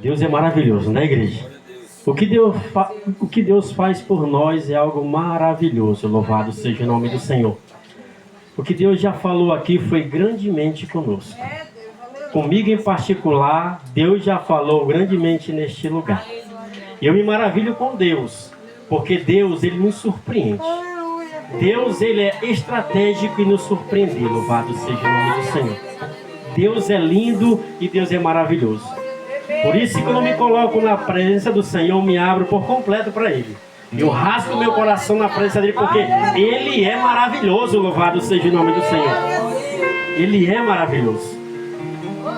Deus é maravilhoso, né, igreja? O que Deus faz por nós é algo maravilhoso. Louvado seja o nome do Senhor. O que Deus já falou aqui foi grandemente conosco. Comigo em particular, Deus já falou grandemente neste lugar. Eu me maravilho com Deus, porque Deus, Ele nos surpreende. Deus, Ele é estratégico e nos surpreende. Louvado seja o nome do Senhor. Deus é lindo e Deus é maravilhoso. Por isso que quando eu me coloco na presença do Senhor, eu me abro por completo para Ele. Eu rasgo meu coração na presença dEle, porque Ele é maravilhoso. Louvado seja o nome do Senhor. Ele é maravilhoso.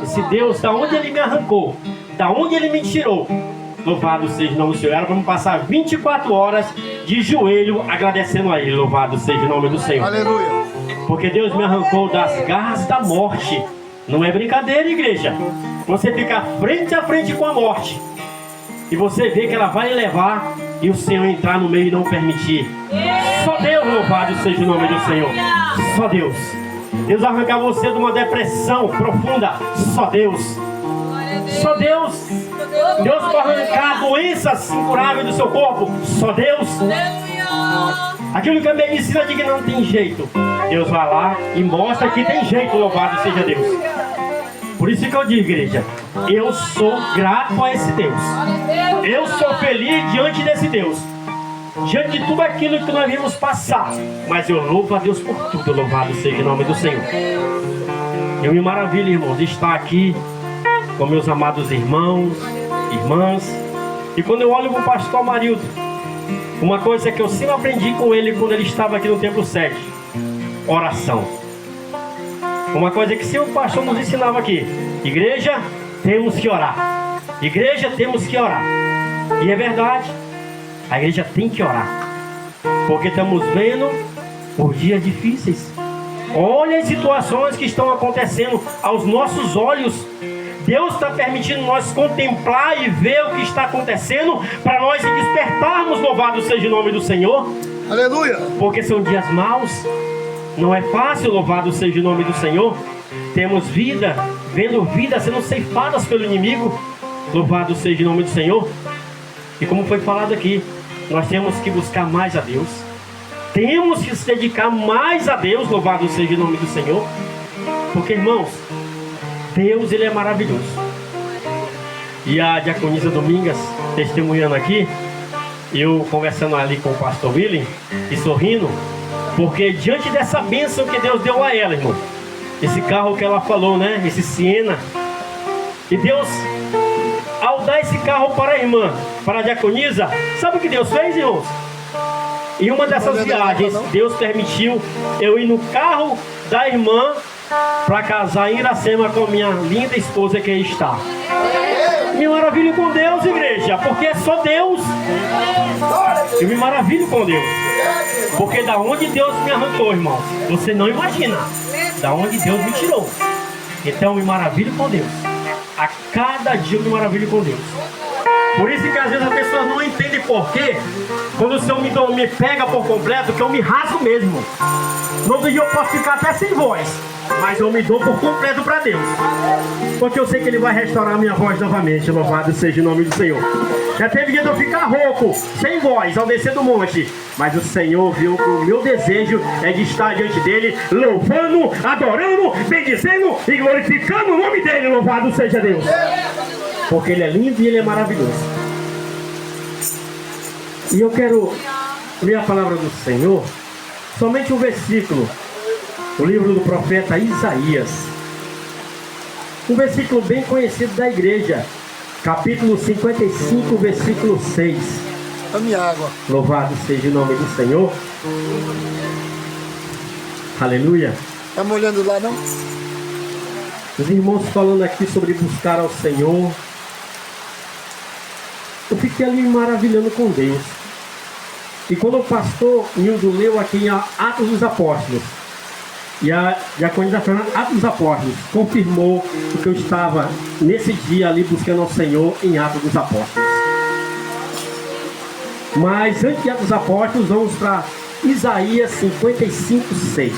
Esse Deus, da onde Ele me arrancou, da onde Ele me tirou, louvado seja o nome do Senhor. Era para me passar 24 horas de joelho agradecendo a Ele. Louvado seja o nome do Senhor. Aleluia. Porque Deus me arrancou das garras da morte. Não é brincadeira, igreja. Você fica frente a frente com a morte e você vê que ela vai lhe levar e o Senhor entrar no meio e não permitir. Só Deus, louvado seja o nome do Senhor. Só Deus. Deus arrancar você de uma depressão profunda. Só Deus. Só Deus. Deus para arrancar doenças incuráveis do seu corpo. Só Deus. Aquilo que a medicina diz que não tem jeito, Deus vai lá e mostra que tem jeito. Louvado seja Deus. Por isso que eu digo, igreja, eu sou grato a esse Deus. Eu sou feliz diante desse Deus, diante de tudo aquilo que nós vimos passar. Mas eu louvo a Deus por tudo. Louvado seja o nome do Senhor. Eu me maravilho, irmãos, de estar aqui com meus amados irmãos, irmãs. E quando eu olho para o pastor Amarildo, uma coisa que eu sempre aprendi com ele quando ele estava aqui no Templo 7: oração. Uma coisa que sempre o pastor nos ensinava aqui: igreja, temos que orar. Igreja, temos que orar. E é verdade, a igreja tem que orar, porque estamos vendo por dias difíceis. Olha as situações que estão acontecendo aos nossos olhos. Deus está permitindo nós contemplar e ver o que está acontecendo para nós despertarmos. Louvado seja o nome do Senhor. Aleluia. Porque são dias maus. Não é fácil. Louvado seja o nome do Senhor. Temos vida, vendo vida sendo ceifadas pelo inimigo. Louvado seja o nome do Senhor. E como foi falado aqui, nós temos que buscar mais a Deus. Temos que se dedicar mais a Deus. Louvado seja o nome do Senhor. Porque, irmãos, Deus, Ele é maravilhoso. E a diaconisa Domingas testemunhando aqui, eu conversando ali com o pastor William e sorrindo, porque diante dessa bênção que Deus deu a ela, irmão, esse carro que ela falou, né, esse Siena, e Deus, ao dar esse carro para a irmã, para a diaconisa, sabe o que Deus fez, irmãos? Em uma dessas viagens, Deus permitiu eu ir no carro da irmã para casar em Iracema com minha linda esposa que aí está. Me maravilho com Deus, igreja, porque é só Deus. Eu me maravilho com Deus, porque da onde Deus me arrancou, irmãos, você não imagina da onde Deus me tirou. Então eu me maravilho com Deus. A cada dia eu me maravilho com Deus. Por isso que às vezes as pessoas não entendem porquê, quando o Senhor me pega por completo, que eu me rasgo mesmo. No outro dia eu posso ficar até sem voz, mas eu me dou por completo para Deus, porque eu sei que Ele vai restaurar a minha voz novamente. Louvado seja o nome do Senhor. Já teve dia de eu ficar rouco, sem voz, ao descer do monte, mas o Senhor viu que o meu desejo é de estar diante dEle, louvando, adorando, bendizendo e glorificando o nome dEle. Louvado seja Deus, porque Ele é lindo e Ele é maravilhoso. E eu quero ler a palavra do Senhor, somente um versículo, o livro do profeta Isaías, um versículo bem conhecido da igreja, capítulo 55, versículo 6. A minha água. Louvado seja o nome do Senhor. Aleluia. Tá molhando lá, não? Os irmãos falando aqui sobre buscar ao Senhor. Eu fiquei ali me maravilhando com Deus. E quando o pastor Nildo leu aqui em Atos dos Apóstolos, e a diaconisa Fernanda, Atos dos Apóstolos, confirmou o que eu estava nesse dia ali buscando ao Senhor em Atos dos Apóstolos. Mas antes de Atos dos Apóstolos, vamos para Isaías 55, 6.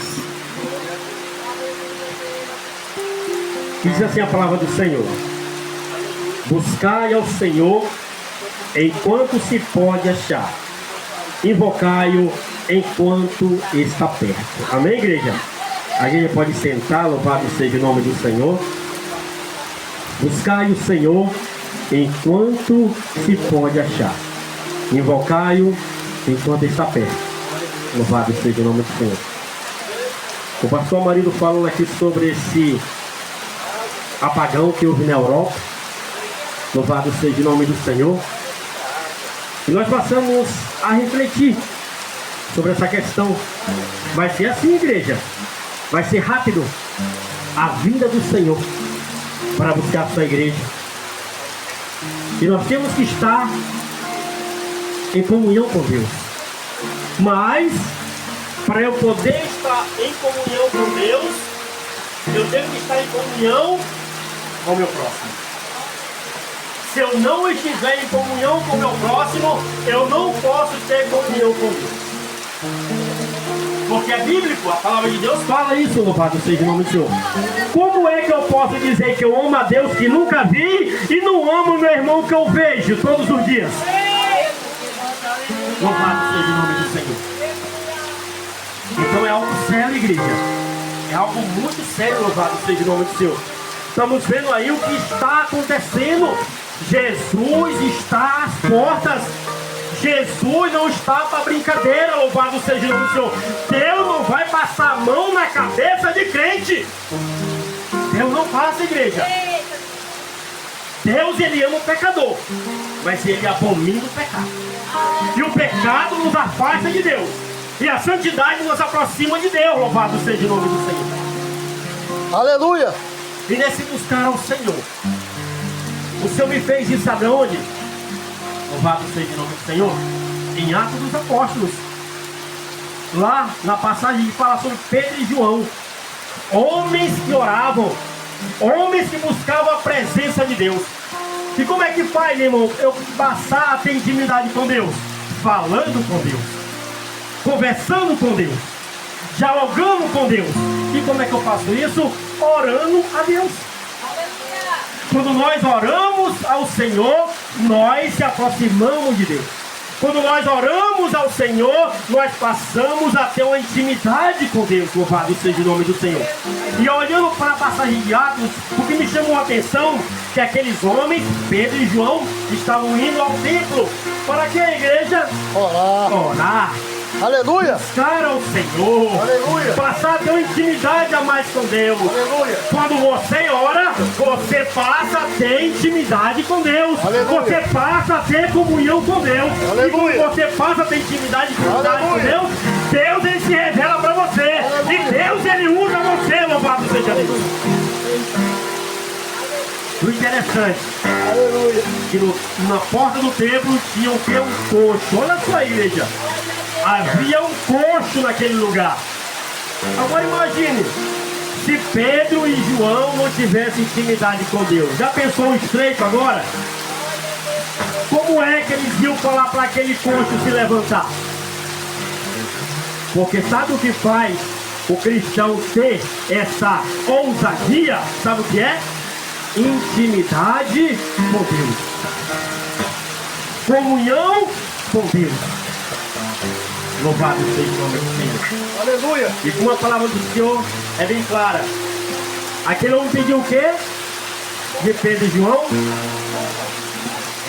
Diz assim a palavra do Senhor: Buscai ao Senhor enquanto se pode achar. Invocai-o enquanto está perto. Amém, igreja? A igreja pode sentar, louvado seja o nome do Senhor. Buscai o Senhor enquanto se pode achar. Invocai-o enquanto está perto. Louvado seja o nome do Senhor. O pastor Marido falou aqui sobre esse apagão que houve na Europa. Louvado seja o nome do Senhor. E nós passamos a refletir sobre essa questão. Vai ser assim, igreja. Vai ser rápido a vinda do Senhor para buscar a sua igreja. E nós temos que estar em comunhão com Deus. Mas, para eu poder estar em comunhão com Deus, eu tenho que estar em comunhão com o meu próximo. Se eu não estiver em comunhão com o meu próximo, eu não posso ter comunhão com Deus. Porque é bíblico, a palavra de Deus fala isso, louvado seja o nome do Senhor. Como é que eu posso dizer que eu amo a Deus que nunca vi e não amo o meu irmão que eu vejo todos os dias? Louvado seja o nome do Senhor. Então é algo sério, igreja. É algo muito sério, louvado seja o nome do Senhor. Estamos vendo aí o que está acontecendo. Jesus está às portas. Jesus não está para brincadeira, louvado seja o nome do Senhor. Deus não vai passar a mão na cabeça de crente. Deus não passa, igreja. Deus, ele ama o pecador, mas ele abomina o pecado. E o pecado nos afasta de Deus, e a santidade nos aproxima de Deus, louvado seja o nome do Senhor. Aleluia. E nesse buscar ao Senhor, o Senhor me fez isso, sabe onde? Louvado seja o nome do Senhor. Em Atos dos Apóstolos, lá na passagem que fala sobre Pedro e João, homens que oravam, homens que buscavam a presença de Deus. E como é que faz, meu irmão, eu passar a ter intimidade com Deus? Falando com Deus, conversando com Deus, dialogando com Deus. E como é que eu faço isso? Orando a Deus. Quando nós oramos ao Senhor, nós se aproximamos de Deus. Quando nós oramos ao Senhor, nós passamos a ter uma intimidade com Deus. Louvado seja o nome do Senhor. E olhando para a passagem de Atos, o que me chamou a atenção que aqueles homens, Pedro e João, estavam indo ao templo para que a igreja orar. Aleluia. Buscar ao Senhor. Aleluia. Passar a ter uma intimidade a mais com Deus. Aleluia. Quando você ora, você passa a ter intimidade com Deus. Aleluia. Você passa a ter comunhão com Deus. Aleluia. E quando você passa a ter intimidade e comunidade com Deus, Deus ele se revela para você. Aleluia. E Deus ele usa você, louvado seja Deus. O interessante, Aleluia. que na porta do templo tinha o que? Um coxo. Olha só aí, igreja. Havia um coxo naquele lugar. Agora imagine, se Pedro e João não tivessem intimidade com Deus. Já pensou o estreito agora? Como é que eles iam falar para aquele coxo se levantar? Porque sabe o que faz o cristão ter essa ousadia? Sabe o que é? Intimidade com Deus. Comunhão com Deus. Louvado seja o nome do Senhor. Aleluia. E como a palavra do Senhor é bem clara. Aquele homem pediu o quê? De Pedro e João?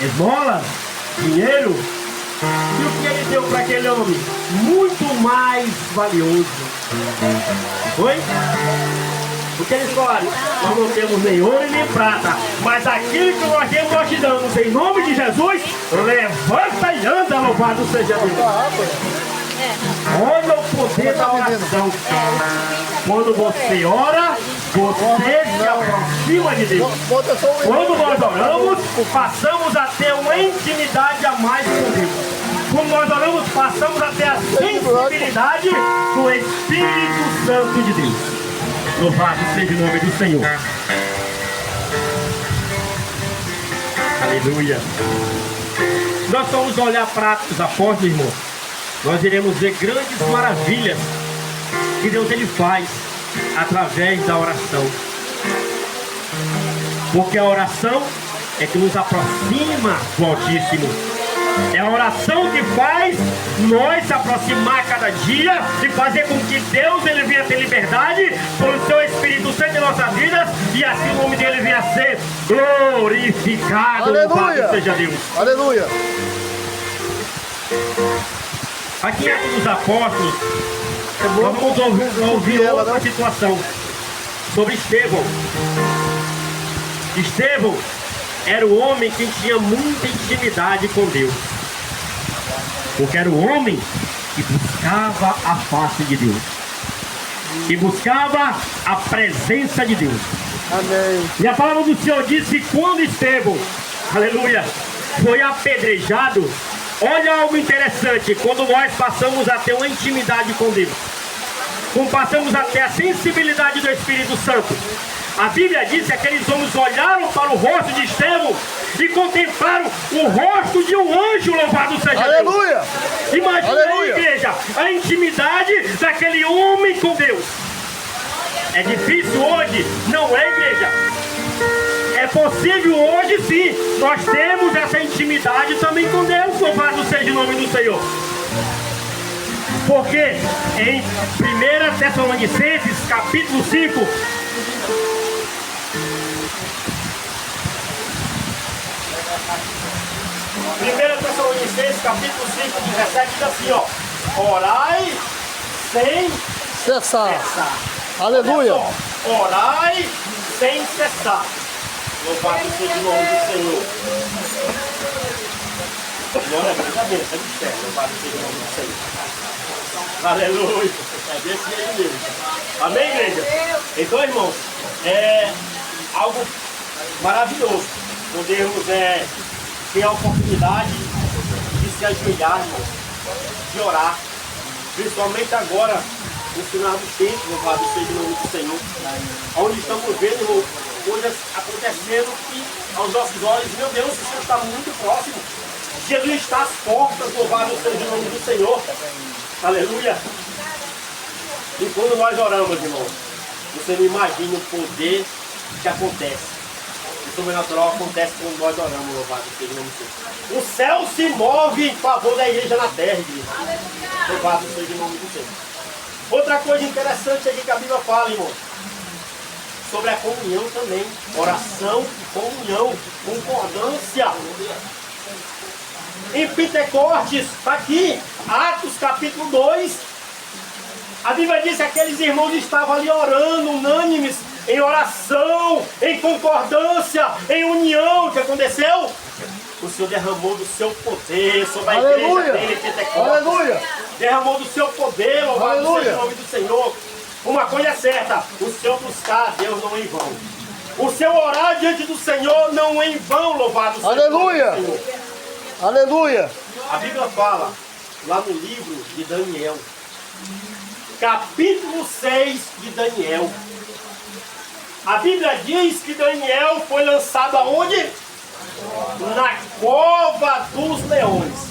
Esmola? Dinheiro? E o que ele deu para aquele homem? Muito mais valioso. Foi? O que eles falaram? Nós não temos nem ouro e nem prata, mas aquilo que nós temos nós te damos. Em nome de Jesus, levanta e anda, louvado seja Deus. Olha o poder da oração. Quando você ora, você se aproxima de Deus. Quando nós oramos, passamos a ter uma intimidade a mais com Deus. Quando nós oramos, passamos a ter a sensibilidade do Espírito Santo de Deus. Louvado seja o nome do Senhor. Aleluia. Nós vamos olhar para Atos Apóstolos, irmão. Nós iremos ver grandes maravilhas que Deus ele faz através da oração. Porque a oração é que nos aproxima do Altíssimo. É a oração que faz nós se aproximar cada dia e fazer com que Deus ele venha ter liberdade por o seu Espírito Santo em nossas vidas e assim o nome dele venha ser glorificado. Louvado seja Deus. Aleluia. Aqui em Atos dos Apóstolos, nós vamos ouvir outra situação sobre Estevão. Estevão era o homem que tinha muita intimidade com Deus. Porque era o homem que buscava a face de Deus. Que buscava a presença de Deus. Amém. E a palavra do Senhor diz que quando Estevão, aleluia, foi apedrejado, olha algo interessante, quando nós passamos a ter uma intimidade com Deus, quando passamos a ter a sensibilidade do Espírito Santo, a Bíblia diz que aqueles homens olharam para o rosto de Estevão e contemplaram o rosto de um anjo, louvado seja Aleluia. Deus. Imagina aí, igreja, a intimidade daquele homem com Deus. É difícil hoje? Não é, igreja. É possível hoje sim. Nós temos essa intimidade também com Deus, louvado seja o nome do Senhor. Porque em 1 Tessalonicenses capítulo 5, Tessalonicenses capítulo 5, 17 diz assim, ó: orai sem Cessar. cessar. Aleluia. Olha só, orai sem cessar. Louvado seja o nome do Senhor. Glória a Deus, amém. É de fé, louvado seja o nome do Senhor. Aleluia. É desse jeito mesmo. Amém, igreja? Então, irmãos, é algo maravilhoso podermos ter a oportunidade de se ajoelhar, irmãos, de orar, principalmente agora, no final do tempo, louvado seja o nome do Senhor, onde estamos vendo, irmão, coisas acontecendo que aos nossos olhos, meu Deus, o Senhor está muito próximo. Jesus está às portas, louvado seja o nome do Senhor. Aleluia. E quando nós oramos, irmãos, você não imagina o poder que acontece. O sobrenatural acontece quando nós oramos, louvado seja o nome do Senhor. O céu se move em favor da igreja na terra, igreja. Louvado seja o nome do Senhor. Outra coisa interessante aqui que a Bíblia fala, irmão, sobre a comunhão também. Oração e comunhão, concordância. Em Pentecostes, está aqui, Atos capítulo 2, a Bíblia diz que aqueles irmãos estavam ali orando, unânimes, em oração, em concordância, em união. O que aconteceu? O Senhor derramou do seu poder sobre a igreja dele em Pentecostes. Aleluia. Derramou do seu poder, louvado seja o nome do Senhor. Uma coisa é certa, o seu buscar a Deus não é em vão. O seu orar diante do Senhor não é em vão, louvado seja o nome do Senhor. Aleluia. A Bíblia fala, lá no livro de Daniel, capítulo 6 de Daniel. A Bíblia diz que Daniel foi lançado aonde? Na cova dos leões.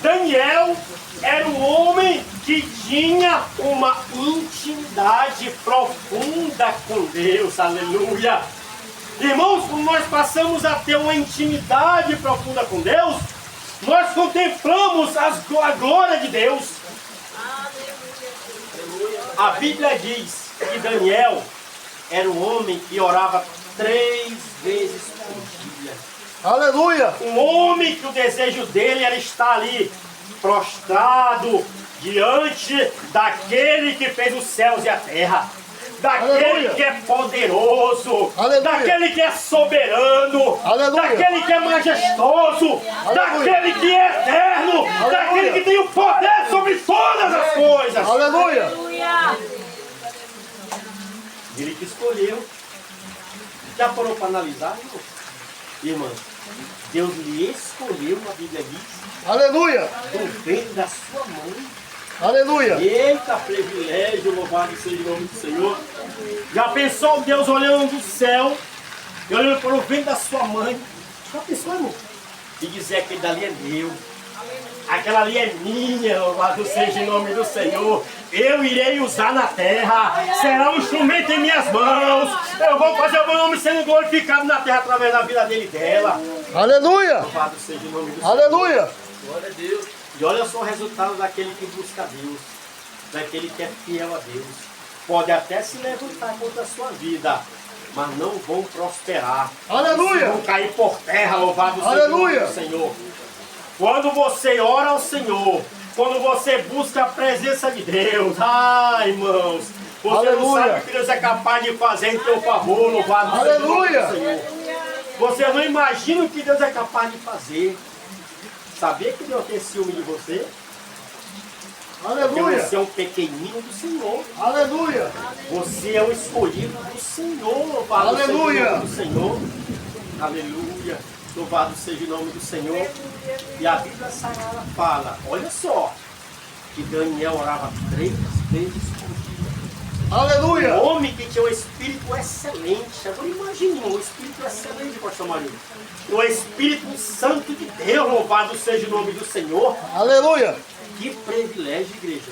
Daniel era um homem que tinha uma intimidade profunda com Deus. Aleluia. Irmãos, quando nós passamos a ter uma intimidade profunda com Deus, nós contemplamos a glória de Deus. A Bíblia diz que Daniel era um homem que orava 3 vezes por dia. Aleluia. Um homem que o desejo dele era estar ali, prostrado, diante daquele que fez os céus e a terra. Daquele Aleluia. Que é poderoso, Aleluia. Daquele que é soberano, Aleluia. Daquele que é majestoso, Aleluia. Daquele que é eterno, Aleluia. Daquele que tem o poder sobre todas as coisas. Aleluia. Ele que escolheu. Já parou para analisar, irmão? Irmã, Deus lhe escolheu, a Bíblia diz, Aleluia. do ventre da sua mãe. Aleluia. Eita, privilégio, louvado seja o nome do Senhor. Já pensou Deus olhando do céu e olhando para o ventre da sua mãe? Já pensou, irmão? E dizer que dali é meu. Aquela ali é minha, louvado seja em nome do Senhor. Eu irei usar na terra. Será um instrumento em minhas mãos. Eu vou fazer o meu nome sendo glorificado na terra através da vida dele e dela. Aleluia. Louvado seja em nome do Senhor. Aleluia. Glória a Deus. E olha só o resultado daquele que busca a Deus. Daquele que é fiel a Deus. Pode até se levantar contra a sua vida, mas não vão prosperar. Aleluia. Vão cair por terra, louvado seja o nome do Senhor. Quando você ora ao Senhor, quando você busca a presença de Deus, irmãos, você não sabe o que Deus é capaz de fazer em teu favor, louvado seja o nome do Senhor. Você não imagina o que Deus é capaz de fazer. Sabia que Deus tem ciúme de você? Porque Aleluia. você é um pequenino do Senhor. Aleluia. Você é o escolhido do Senhor, louvado seja o nome do Senhor. Aleluia. Louvado seja o nome do Senhor. E a Bíblia Sagrada fala, olha só, que Daniel orava 3 vezes por dia. Aleluia. Um homem que tinha um espírito excelente. Agora imagine um espírito excelente, pastor Marinho. O Espírito Santo de Deus, louvado seja o nome do Senhor. Aleluia. Que privilégio, igreja.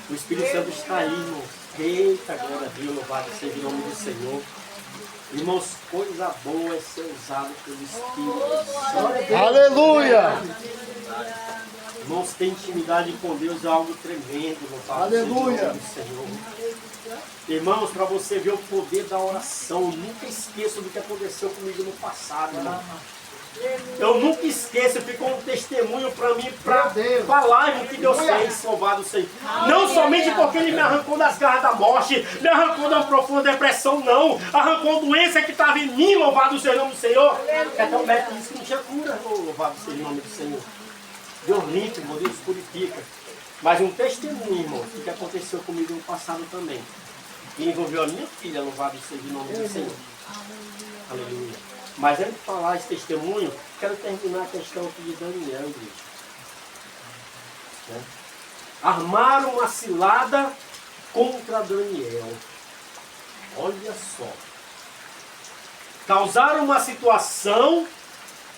O Espírito Santo está aí, irmãos. Eita, glória a Deus, louvado seja o nome do Senhor. Irmãos, coisa boa é ser usado pelo Espírito Santo. Aleluia. Irmãos, ter intimidade com Deus é algo tremendo, louvado seja o nome do Senhor. Irmãos, para você ver o poder da oração, nunca esqueça do que aconteceu comigo no passado, irmão. Eu nunca esqueço, ficou um testemunho para mim, para falar o que Deus fez, louvado seja. Não somente porque Ele me arrancou das garras da morte, me arrancou de uma profunda depressão, não. Arrancou a doença que estava em mim, louvado seja o nome do Senhor. É tão belo que isso que não tinha cura, louvado seja o nome do Senhor. Deus limpa, irmão, Deus purifica. Mas um testemunho, irmão, do que aconteceu comigo no passado também. Que envolveu a minha filha, louvado seja o nome do Senhor. Aleluia. Mas antes de falar esse testemunho, quero terminar a questão aqui de Daniel, igreja. Né? Armaram uma cilada contra Daniel. Olha só. Causaram uma situação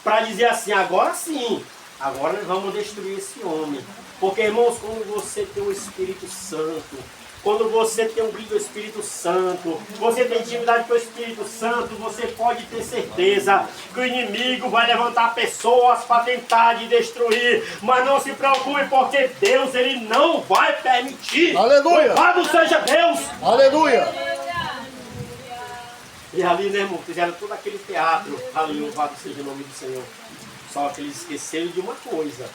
para dizer assim, agora sim, agora nós vamos destruir esse homem. Porque, irmãos, quando você tem o Espírito Santo, quando você tem um brilho do Espírito Santo, você tem intimidade com o Espírito Santo, você pode ter certeza que o inimigo vai levantar pessoas para tentar de destruir. Mas não se preocupe, porque Deus, Ele não vai permitir. Aleluia. Louvado seja Deus. Aleluia. E ali, né, irmão, fizeram todo aquele teatro. Ali, louvado seja o nome do Senhor. Só que eles esqueceram de uma coisa.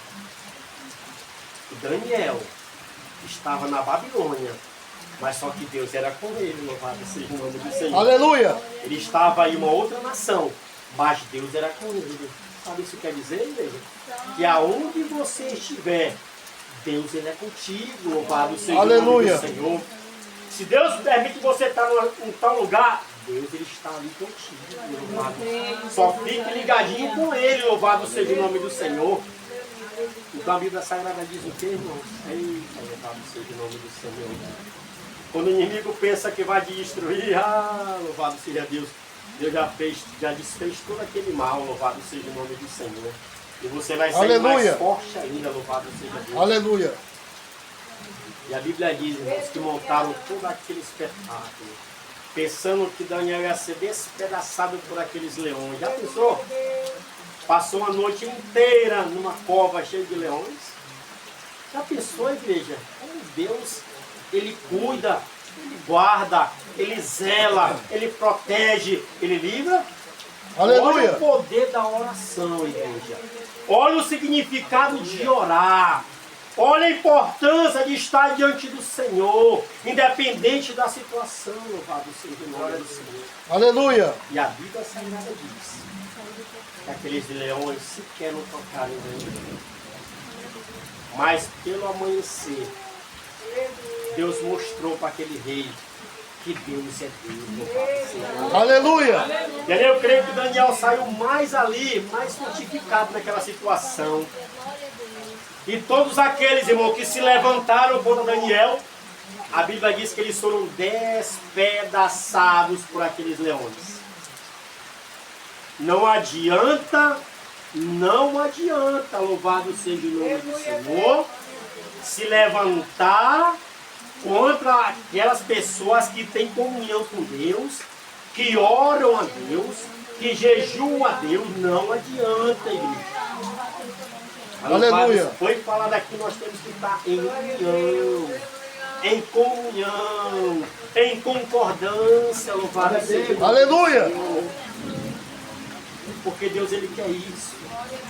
Daniel estava na Babilônia. Mas só que Deus era com ele, louvado seja o nome do Senhor. Aleluia. Ele estava em uma outra nação, mas Deus era com ele. Sabe isso que quer dizer, igreja? Que aonde você estiver, Deus ele é contigo, louvado seja o nome do Senhor. Se Deus permite você estar em tal lugar, Deus ele está ali contigo, louvado. Só fique ligadinho com ele, louvado seja o nome do Senhor. Então a Bíblia Sagrada diz o que, irmãos? Eita, louvado seja o nome do Senhor. Quando o inimigo pensa que vai te destruir, louvado seja Deus. Deus já desfez todo aquele mal, louvado seja o nome do Senhor. E você vai ser mais forte ainda, louvado seja Deus. Aleluia. E a Bíblia diz, irmãos, que montaram todo aquele espetáculo, pensando que Daniel ia ser despedaçado por aqueles leões. Já pensou? Passou uma noite inteira numa cova cheia de leões. Já pensou, igreja? Como Deus, Ele cuida, Ele guarda, Ele zela, Ele protege, Ele livra. Aleluia. Olha o poder da oração, igreja. Olha o significado de orar. Olha a importância de estar diante do Senhor, independente da situação, louvado seja o nome do Senhor. Aleluia. E a Bíblia Sagrada diz que aqueles leões sequer não tocaram em Daniel. Mas pelo amanhecer, Deus mostrou para aquele rei que Deus é Deus, louvado seja o nome. Aleluia. E ali eu creio que Daniel saiu mais ali, mais fortificado naquela situação. E todos aqueles, irmãos, que se levantaram contra Daniel, a Bíblia diz que eles foram despedaçados por aqueles leões. Não adianta não adianta, louvado seja o nome do Senhor, se levantar contra aquelas pessoas que têm comunhão com Deus, que oram a Deus, que jejuam a Deus. Não adianta, igreja. Aleluia. Foi falado aqui, nós temos que estar em união, em comunhão, em concordância, louvado seja o nome Aleluia. do Senhor. Porque Deus, Ele quer isso.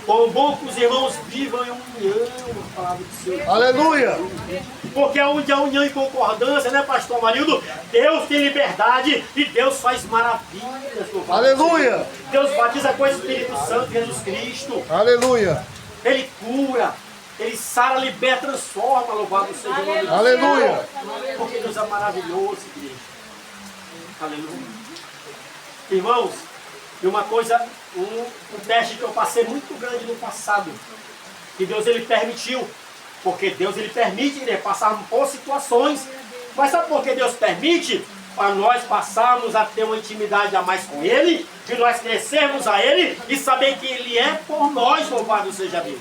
Quão bom que os irmãos vivam em união, a palavra do Senhor. Aleluia. Porque onde há união e concordância, né, pastor Amarildo? Deus tem liberdade e Deus faz maravilhas. Aleluia. Deus batiza com o Espírito Santo, Jesus Cristo. Aleluia. Ele cura, Ele sara, liberta, transforma. Louvado seja o nome do Senhor. Aleluia. Porque Deus é maravilhoso, igreja. Aleluia. Irmãos, e uma coisa, um teste que eu passei muito grande no passado, que Deus Ele permitiu, porque Deus Ele permite, né, passarmos por situações, mas sabe por que Deus permite? Para nós passarmos a ter uma intimidade a mais com Ele, e nós crescermos a Ele e saber que Ele é por nós, louvado seja Deus.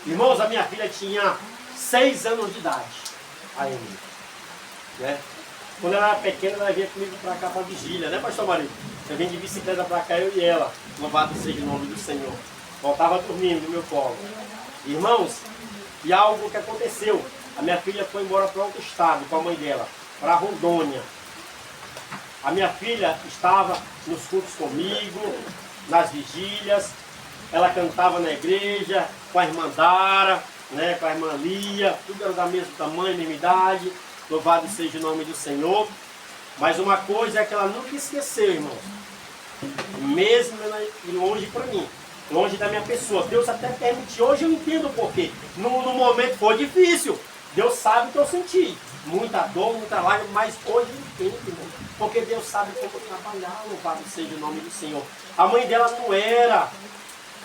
Irmãos, a minha filha tinha 6 anos de idade, a Emily, né? Quando ela era pequena, ela vinha comigo para cá para vigília, né, pastor Marinho? Eu vim de bicicleta para cá, eu e ela, louvado seja o nome do Senhor. Voltava dormindo no meu colo. Irmãos, e algo que aconteceu, a minha filha foi embora para outro estado com a mãe dela, para Rondônia. A minha filha estava nos cultos comigo, nas vigílias, ela cantava na igreja, com a irmã Dara, né, com a irmã Lia, tudo era da mesmo tamanho, mesma idade, louvado seja o nome do Senhor. Mas uma coisa é que ela nunca esqueceu, irmãos, mesmo longe para mim, longe da minha pessoa. Deus até permitiu, hoje eu entendo o porquê. No momento foi difícil, Deus sabe o que eu senti, muita dor, muita lágrima, mas hoje eu entendo, irmão, porque Deus sabe como trabalhar, louvado seja o nome do Senhor. A mãe dela não era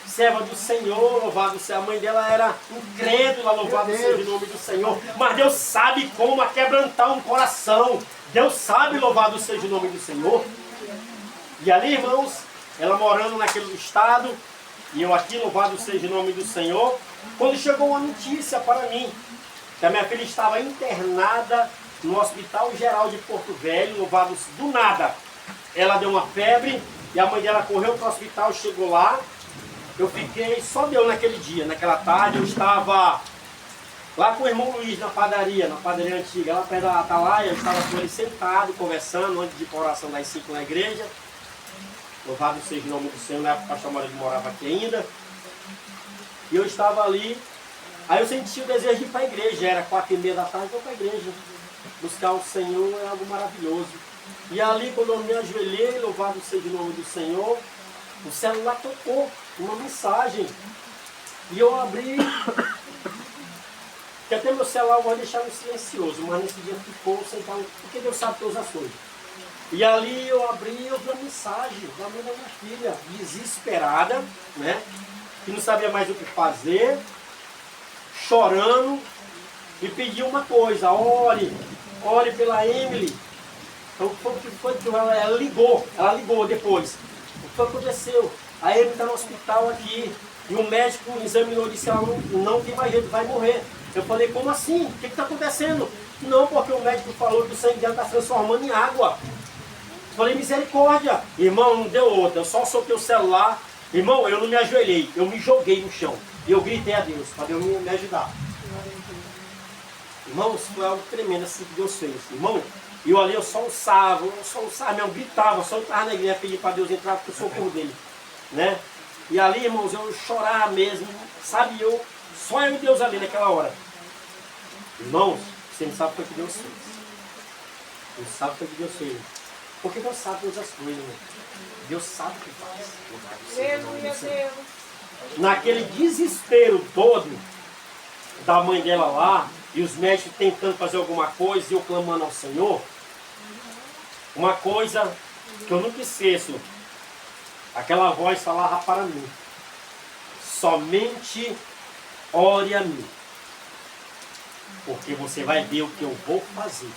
serva do Senhor, louvado seja, a mãe dela era incrédula, louvado seja o nome do Senhor, mas Deus sabe como aquebrantar um coração. Deus sabe, louvado seja o nome do Senhor. E ali, irmãos, ela morando naquele estado, e eu aqui, louvado seja o nome do Senhor, quando chegou uma notícia para mim, que a minha filha estava internada no Hospital Geral de Porto Velho, louvado do nada. Ela deu uma febre, e a mãe dela correu para o hospital, chegou lá. Eu fiquei, só deu naquele dia, naquela tarde, eu estava lá com o irmão Luiz na padaria antiga, lá perto da Atalaia, eu estava com ele sentado, conversando, antes de ir para a oração das 5 na igreja. Louvado seja o nome do Senhor, na época o pastor Marinho morava aqui ainda. E eu estava ali, aí eu senti o desejo de ir para a igreja, era 4h30 da tarde, eu vou para a igreja. Buscar o Senhor é algo maravilhoso. E ali, quando eu me ajoelhei, louvado seja o nome do Senhor, o celular tocou uma mensagem. E eu abri, que até meu celular eu vou deixar no silencioso, mas nesse dia ficou sem falar, porque Deus sabe todas as coisas. E ali eu abri e eu vi a mensagem da mãe da minha filha, desesperada, né? Que não sabia mais o que fazer, chorando, e pediu uma coisa: ore pela Emily. Então o que foi que ela ligou depois. O que foi que aconteceu? A Emily está no hospital aqui, e o médico examinou e disse: ela não tem mais jeito, vai morrer. Eu falei: como assim? O que está acontecendo? Não, porque o médico falou que o sangue dela está se transformando em água. Eu falei: misericórdia. Irmão, não deu outra, eu só soltei o celular. Irmão, eu não me ajoelhei, eu me joguei no chão. E eu gritei a Deus, para Deus me ajudar. Irmãos, foi algo tremendo assim que Deus fez. Irmão, e eu ali, eu soluçava, mesmo, gritava, só entrava na igreja, pedir para Deus entrar com o socorro dele. Né? E ali, irmãos, eu chorava mesmo, sabe, só eu e Deus ali naquela hora. Irmãos, você não sabe o que Deus fez. Deus sabe o que Deus fez. Porque Deus sabe todas as coisas, irmão. Deus sabe o que faz. Naquele desespero todo da mãe dela lá, e os médicos tentando fazer alguma coisa, e eu clamando ao Senhor, uma coisa que eu nunca esqueço, aquela voz falava para mim: somente ore a mim, porque você vai ver o que eu vou fazer.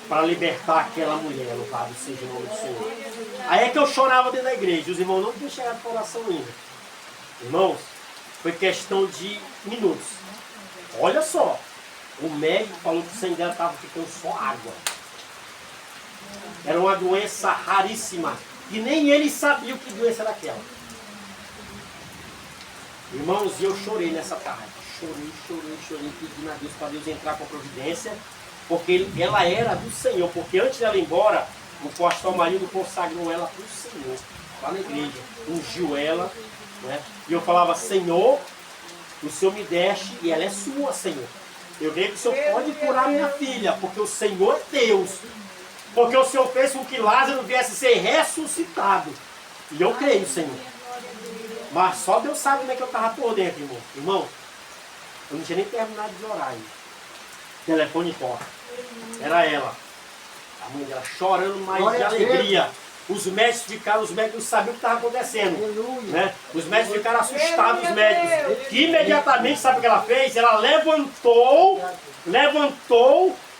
para libertar aquela mulher, louvado seja o nome do Senhor. Aí é que eu chorava dentro da igreja, os irmãos não tinham chegado para oração ainda. Irmãos, foi questão de minutos. Olha só, o médico falou que o sangue dela estava ficando só água. Era uma doença raríssima, e nem ele sabia que doença era aquela. Irmãos, eu chorei nessa tarde. Chorei, pedindo a Deus para Deus entrar com a providência, porque ela era do Senhor. Porque antes dela ir embora, o pastor marido consagrou ela para o Senhor, lá na igreja, ungiu ela, né? E eu falava: Senhor, o Senhor me deste e ela é sua, Senhor. Eu vejo que o Senhor pode curar minha filha, porque o Senhor é Deus. Porque o Senhor fez com que Lázaro viesse ser ressuscitado. E eu creio, Senhor. Mas só Deus sabe como é que eu estava por dentro, irmão. Irmão, eu não tinha nem terminado de orar ainda. Telefone toca. Era ela. A mãe dela chorando, mas de alegria. Os médicos não sabiam o que estava acontecendo. Né? Os médicos ficaram assustados, os médicos. Que imediatamente, sabe o que ela fez? Ela levantou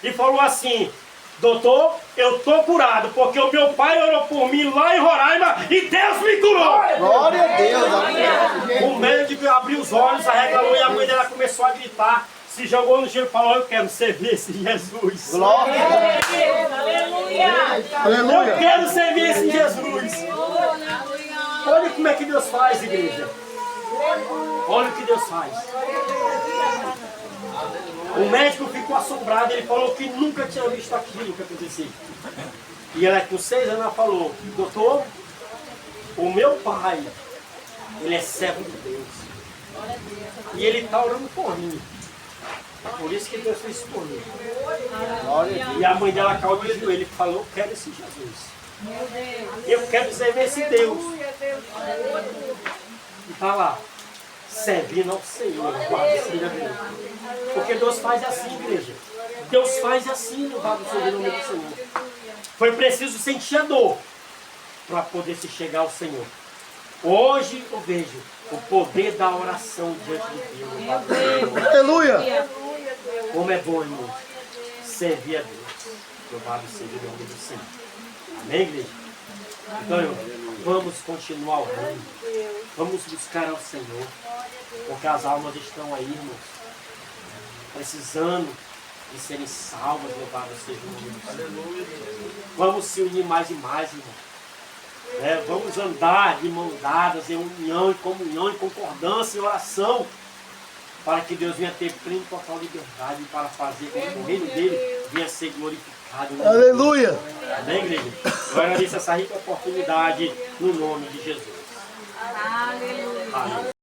e falou assim: doutor, eu estou curado, porque o meu pai orou por mim lá em Roraima e Deus me curou. Glória a Deus. O médico abriu os olhos, arregalou, e a mãe dela começou a gritar, se jogou no chão e falou: eu quero servir esse Jesus. Glória a Deus. Aleluia. Eu quero servir esse Jesus. Olha como é que Deus faz, igreja. Olha o que Deus faz. O médico ficou assombrado, ele falou que nunca tinha visto aquilo que aconteceu. E ela, com 6 anos, ela falou: doutor, o meu pai, ele é servo de Deus. E ele está orando por mim. Por isso que Deus fez isso por mim. E a mãe dela caiu de joelho e falou: eu quero esse Jesus. Eu quero servir esse Deus. E está lá, servindo ao Senhor. Porque Deus faz assim, igreja. Deus faz assim, louvado seja o nome do Senhor. Foi preciso sentir a dor para poder se chegar ao Senhor. Hoje eu vejo o poder da oração diante de Deus. Louvado seja o nome. Aleluia. Como é bom, irmão, servir a Deus. Louvado seja o nome do Senhor. Amém, igreja? Então, irmão, vamos continuar orando. Vamos buscar ao Senhor. Porque as almas estão aí, irmãos, precisando de serem salvas. Louvado seja o nome do Senhor. Vamos se unir mais e mais, irmão. Vamos andar de mãos dadas em união, em comunhão, em concordância, em oração, para que Deus venha ter plena e total liberdade para fazer com que o reino dele venha ser glorificado. Aleluia. Amém, igreja? Eu agradeço essa rica oportunidade no nome de Jesus. Aleluia. Amém.